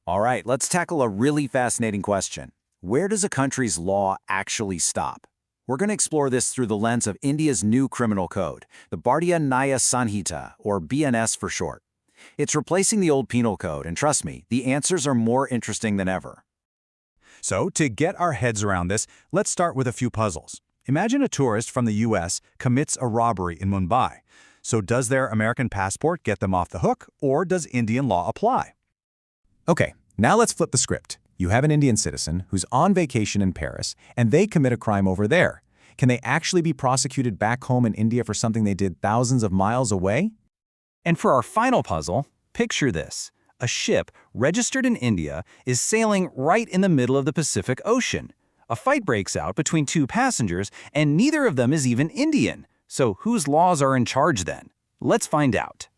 All right, let's tackle a really fascinating question. Where does a country's law actually stop? We're going to explore this through the lens of India's new criminal code, the Bharatiya Nyaya Sanhita, or BNS for short. It's replacing the old penal code, and trust me, the answers are more interesting than ever. So, to get our heads around this, let's start with a few puzzles. Imagine a tourist from the US commits a robbery in Mumbai. So does their American passport get them off the hook, or does Indian law apply? Okay, now let's flip the script. You have an Indian citizen who's on vacation in Paris, and they commit a crime over there. Can they actually be prosecuted back home in India for something they did thousands of miles away? And for our final puzzle, picture this. A ship registered in India is sailing right in the middle of the Pacific Ocean. A fight breaks out between two passengers, and neither of them is even Indian. So whose laws are in charge then? Let's find out.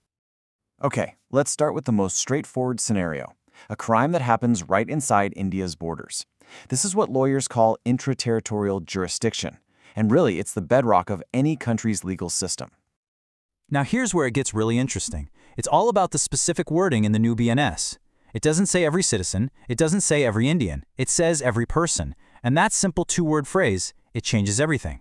Okay, let's start with the most straightforward scenario. A crime that happens right inside India's borders. This is what lawyers call intra-territorial jurisdiction. And really, it's the bedrock of any country's legal system. Now here's where it gets really interesting. It's all about the specific wording in the new BNS. It doesn't say every citizen, it doesn't say every Indian, it says every person. And that simple two-word phrase, it changes everything.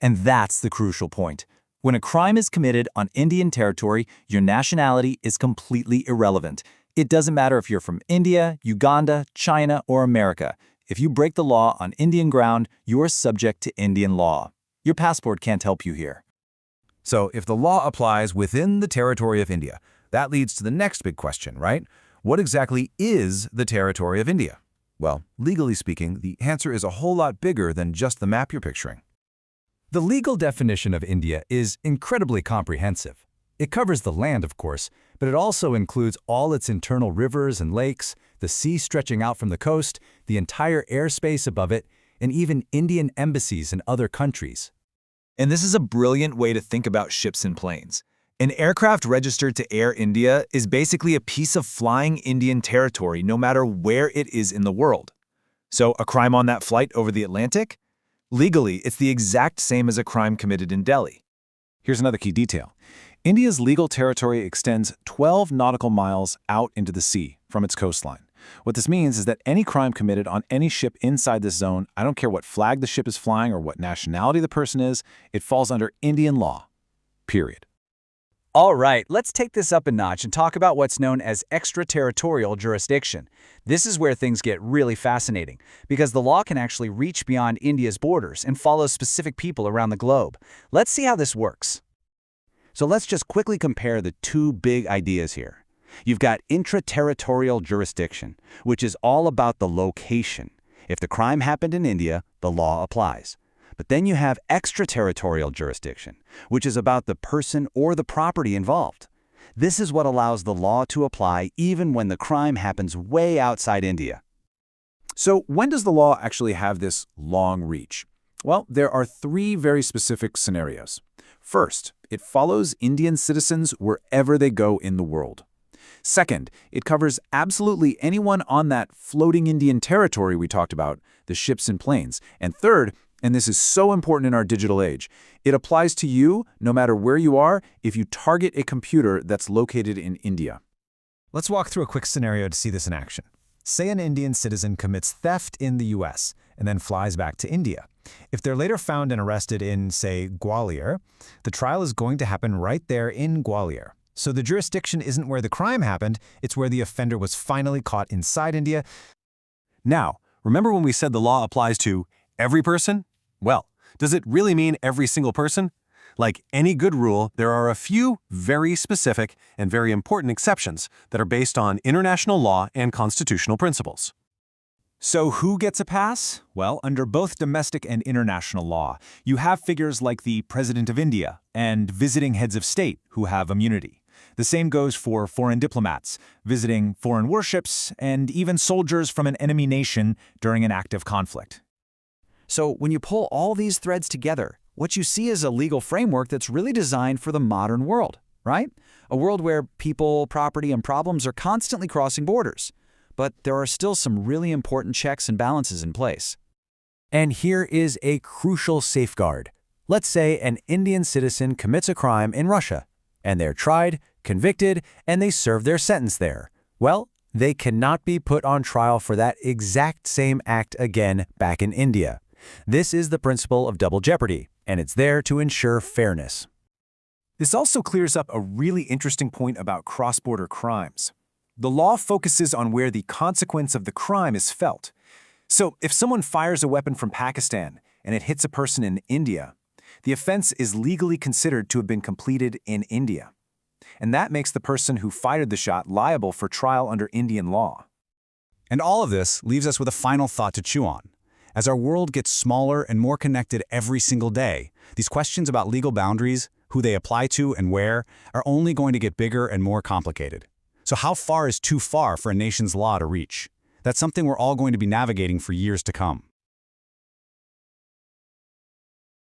And that's the crucial point. When a crime is committed on Indian territory, your nationality is completely irrelevant. It doesn't matter if you're from India, Uganda, China, or America. If you break the law on Indian ground, you are subject to Indian law. Your passport can't help you here. So if the law applies within the territory of India, that leads to the next big question, right? What exactly is the territory of India? Well, legally speaking, the answer is a whole lot bigger than just the map you're picturing. The legal definition of India is incredibly comprehensive. It covers the land, of course, but it also includes all its internal rivers and lakes, the sea stretching out from the coast, the entire airspace above it, and even Indian embassies in other countries. And this is a brilliant way to think about ships and planes. An aircraft registered to Air India is basically a piece of flying Indian territory no matter where it is in the world. So a crime on that flight over the Atlantic? Legally, it's the exact same as a crime committed in Delhi. Here's another key detail. India's legal territory extends 12 nautical miles out into the sea from its coastline. What this means is that any crime committed on any ship inside this zone, I don't care what flag the ship is flying or what nationality the person is, it falls under Indian law. Period. All right, let's take this up a notch and talk about what's known as extraterritorial jurisdiction. This is where things get really fascinating, because the law can actually reach beyond India's borders and follow specific people around the globe. Let's see how this works. So let's just quickly compare the two big ideas here. You've got intraterritorial jurisdiction, which is all about the location. If the crime happened in India, the law applies. But then you have extraterritorial jurisdiction, which is about the person or the property involved. This is what allows the law to apply even when the crime happens way outside India. So when does the law actually have this long reach? Well, there are three very specific scenarios. First, it follows Indian citizens wherever they go in the world. Second, it covers absolutely anyone on that floating Indian territory we talked about, the ships and planes. And third, and this is so important in our digital age, it applies to you no matter where you are if you target a computer that's located in India. Let's walk through a quick scenario to see this in action. Say an Indian citizen commits theft in the US and then flies back to India. If they're later found and arrested in, say, Gwalior, the trial is going to happen right there in Gwalior. So the jurisdiction isn't where the crime happened, it's where the offender was finally caught inside India. Now, remember when we said the law applies to every person? Well, does it really mean every single person? Like any good rule, there are a few very specific and very important exceptions that are based on international law and constitutional principles. So who gets a pass? Well, under both domestic and international law, you have figures like the President of India and visiting heads of state who have immunity. The same goes for foreign diplomats, visiting foreign warships, and even soldiers from an enemy nation during an active conflict. So when you pull all these threads together, what you see is a legal framework that's really designed for the modern world, right? A world where people, property, and problems are constantly crossing borders. But there are still some really important checks and balances in place. And here is a crucial safeguard. Let's say an Indian citizen commits a crime in Russia, and they're tried, convicted, and they serve their sentence there. Well, they cannot be put on trial for that exact same act again back in India. This is the principle of double jeopardy, and it's there to ensure fairness. This also clears up a really interesting point about cross-border crimes. The law focuses on where the consequence of the crime is felt. So if someone fires a weapon from Pakistan and it hits a person in India, the offense is legally considered to have been completed in India. And that makes the person who fired the shot liable for trial under Indian law. And all of this leaves us with a final thought to chew on. As our world gets smaller and more connected every single day, these questions about legal boundaries, who they apply to and where, are only going to get bigger and more complicated. So how far is too far for a nation's law to reach? That's something we're all going to be navigating for years to come.